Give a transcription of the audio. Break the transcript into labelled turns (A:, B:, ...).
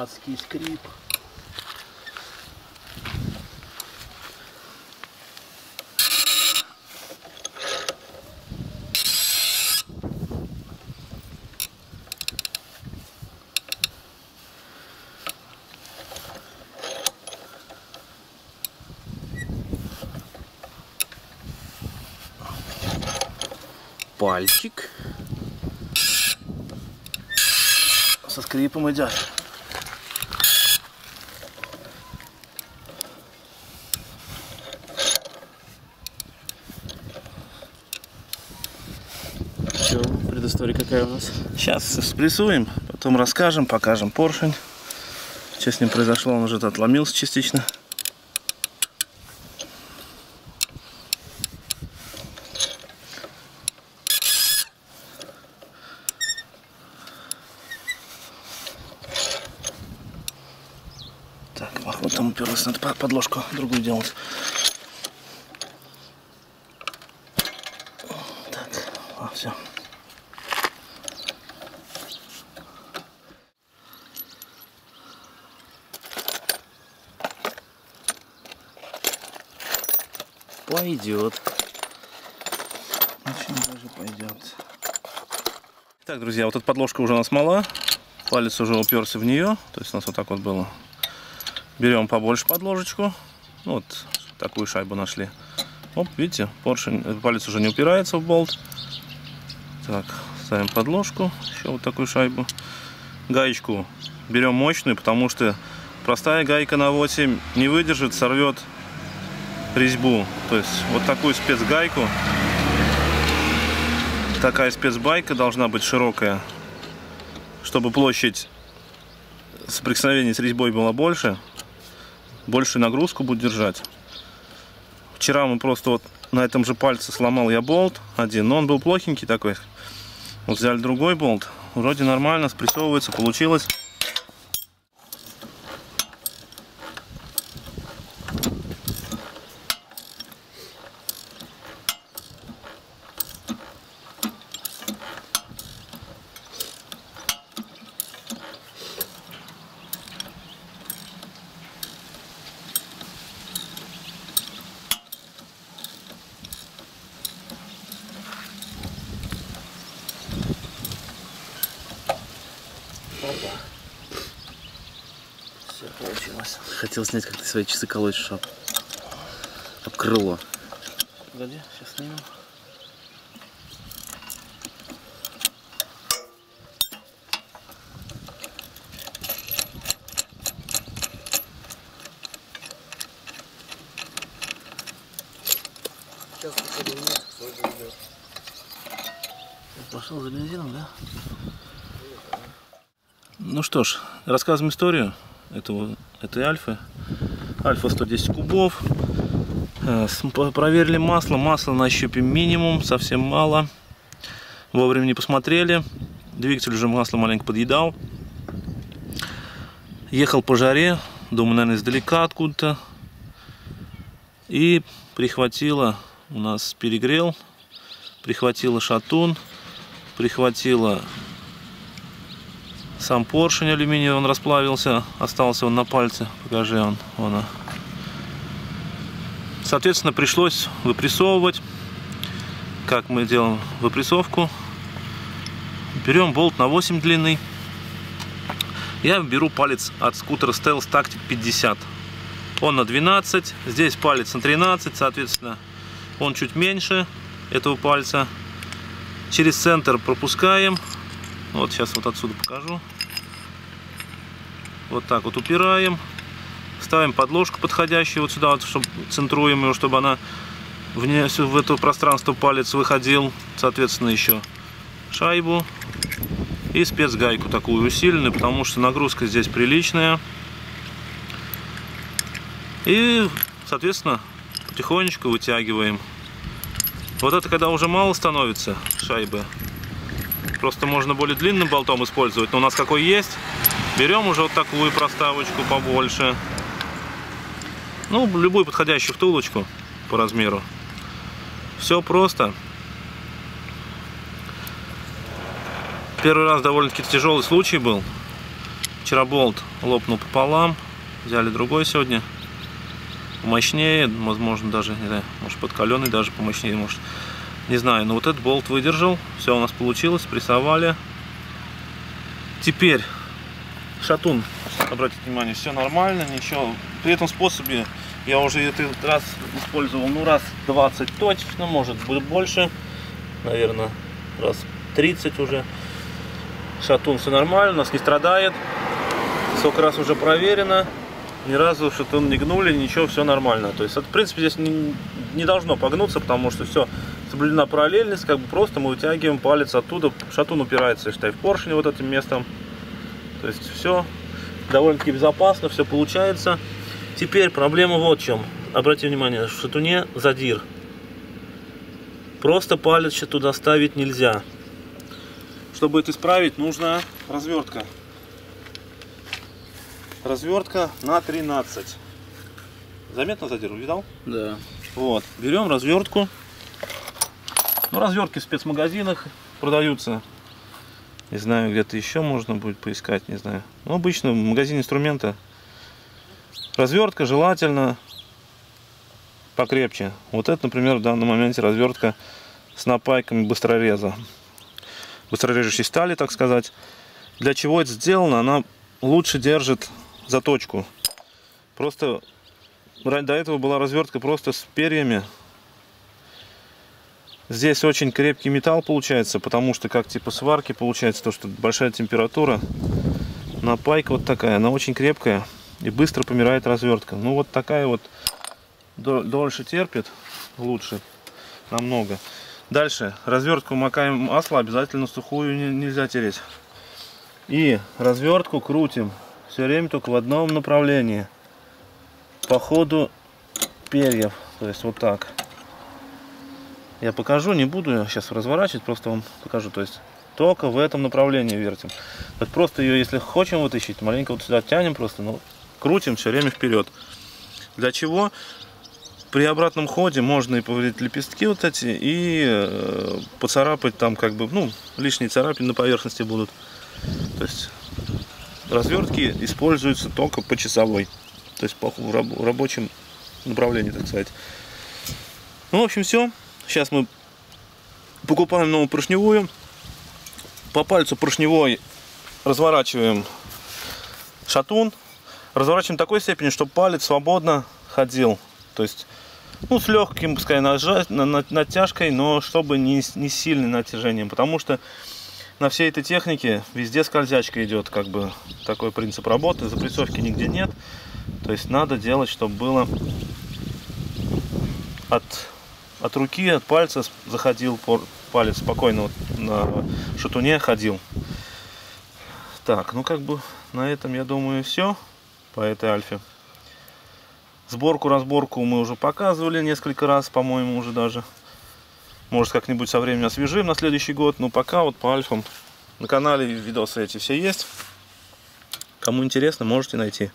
A: адский скрип. Пальчик со скрипом идет. Что, предыстория какая у нас? Сейчас спрессуем, потом расскажем, покажем поршень. Что с ним произошло, он уже отломился частично. Так, вот там уперлась, надо подложку другую делать. Так, все. Пойдет. Очень даже пойдет. Так, друзья, вот эта подложка уже у нас мала. Палец уже уперся в нее. То есть у нас вот так вот было. Берем побольше подложечку. Вот такую шайбу нашли. Оп, видите, поршень, палец уже не упирается в болт. Так, ставим подложку. Еще вот такую шайбу. Гаечку берем мощную, потому что простая гайка на 8 не выдержит, сорвет резьбу. То есть вот такую спецгайку. Такая спецбайка должна быть широкая, чтобы площадь соприкосновения с резьбой была больше. Большую нагрузку будет держать. Вчера мы просто вот на этом же пальце сломал я болт один, но он был плохенький такой. Вот взяли другой болт, вроде нормально спрессовывается, получилось. Опа. Все получилось. Хотел снять, как ты свои часы колотишь об крыло. Погоди, сейчас снимем.
B: Сейчас походу нет, кто идет.
A: Пошел за бензином, да? Ну что ж, рассказываем историю этой Альфы. Альфа 110 кубов. Проверили масло. Масло на щупе минимум, совсем мало. Вовремя не посмотрели. Двигатель уже масло маленько подъедал. Ехал по жаре. Думаю, наверное, издалека откуда-то. И прихватило у нас перегрел. Прихватило шатун. Прихватило сам поршень алюминиевый, он расплавился, остался он на пальце, покажи он. Соответственно, пришлось выпрессовывать. Как мы делаем выпрессовку? Берем болт на 8 длинный. Я беру палец от скутера Stealth Tactic 50. Он на 12, здесь палец на 13, соответственно, он чуть меньше этого пальца. Через центр пропускаем. Вот сейчас вот отсюда покажу. Вот так вот упираем. Ставим подложку подходящую вот сюда, вот, чтобы центруем его, чтобы она в это пространство палец выходил. Соответственно, еще шайбу. И спецгайку такую усиленную, потому что нагрузка здесь приличная. И, соответственно, потихонечку вытягиваем. Вот это когда уже мало становится шайбы. Просто можно более длинным болтом использовать, но у нас какой есть. Берем уже вот такую проставочку побольше. Ну, любую подходящую втулочку по размеру. Все просто. Первый раз довольно-таки тяжелый случай был. Вчера болт лопнул пополам. Взяли другой сегодня. Помощнее, возможно, даже, не знаю, может подкаленный даже помощнее, может. Не знаю, но вот этот болт выдержал. Все у нас получилось, прессовали. Теперь шатун, обратите внимание, все нормально, ничего. При этом способе я уже этот раз использовал, ну, раз 20 точно, может быть больше, наверное, раз 30 уже. Шатун все нормально, у нас не страдает. Сколько раз уже проверено, ни разу шатун не гнули, ничего, все нормально. То есть, в принципе, здесь не должно погнуться, потому что все соблюдена параллельность, как бы просто мы вытягиваем палец оттуда. Шатун упирается, считай, в поршень вот этим местом. То есть все довольно-таки безопасно, все получается. Теперь проблема вот в чем. Обратите внимание, в шатуне задир. Просто палец туда ставить нельзя. Чтобы это исправить, нужна развертка. Развертка на 13. Заметно задир, видал?
B: Да.
A: Вот, берем развертку. Ну, развертки в спецмагазинах продаются. Не знаю, где-то еще можно будет поискать, не знаю. Ну, обычно в магазине инструмента. Развертка желательно покрепче. Вот это, например, в данном моменте развертка с напайками быстрореза. Быстрорежущей стали, так сказать. Для чего это сделано? Она лучше держит заточку. Просто до этого была развертка просто с перьями. Здесь очень крепкий металл получается, потому что как типа сварки получается то, что большая температура. Напайка вот такая, она очень крепкая и быстро помирает развертка. Ну вот такая вот дольше терпит, лучше намного. Дальше развертку макаем масло, обязательно сухую нельзя тереть. И развертку крутим все время только в одном направлении, по ходу перьев, то есть вот так. Я покажу, не буду я сейчас разворачивать, просто вам покажу. То есть только в этом направлении вертим. То есть просто ее, если хотим вытащить, маленько вот сюда тянем просто, но крутим все время вперед. Для чего? При обратном ходе можно и повредить лепестки вот эти, и поцарапать там как бы, ну, лишние царапины на поверхности будут. То есть развертки используются только по часовой. То есть в рабочем направлении, так сказать. Ну, в общем, все. Сейчас мы покупаем новую поршневую. По пальцу поршневой разворачиваем шатун. Разворачиваем в такой степени, чтобы палец свободно ходил. То есть, ну, с легким, пускай натяжкой, но чтобы не сильным натяжением. Потому что на всей этой технике везде скользячка идет. Как бы такой принцип работы. Запрессовки нигде нет. То есть надо делать, чтобы было от руки, от пальца заходил палец спокойно вот на шатуне ходил. Так, ну как бы на этом, я думаю, все по этой Альфе. Сборку-разборку мы уже показывали несколько раз, по-моему, уже даже. Может, как-нибудь со временем освежим на следующий год. Но пока вот по Альфам на канале видосы эти все есть. Кому интересно, можете найти.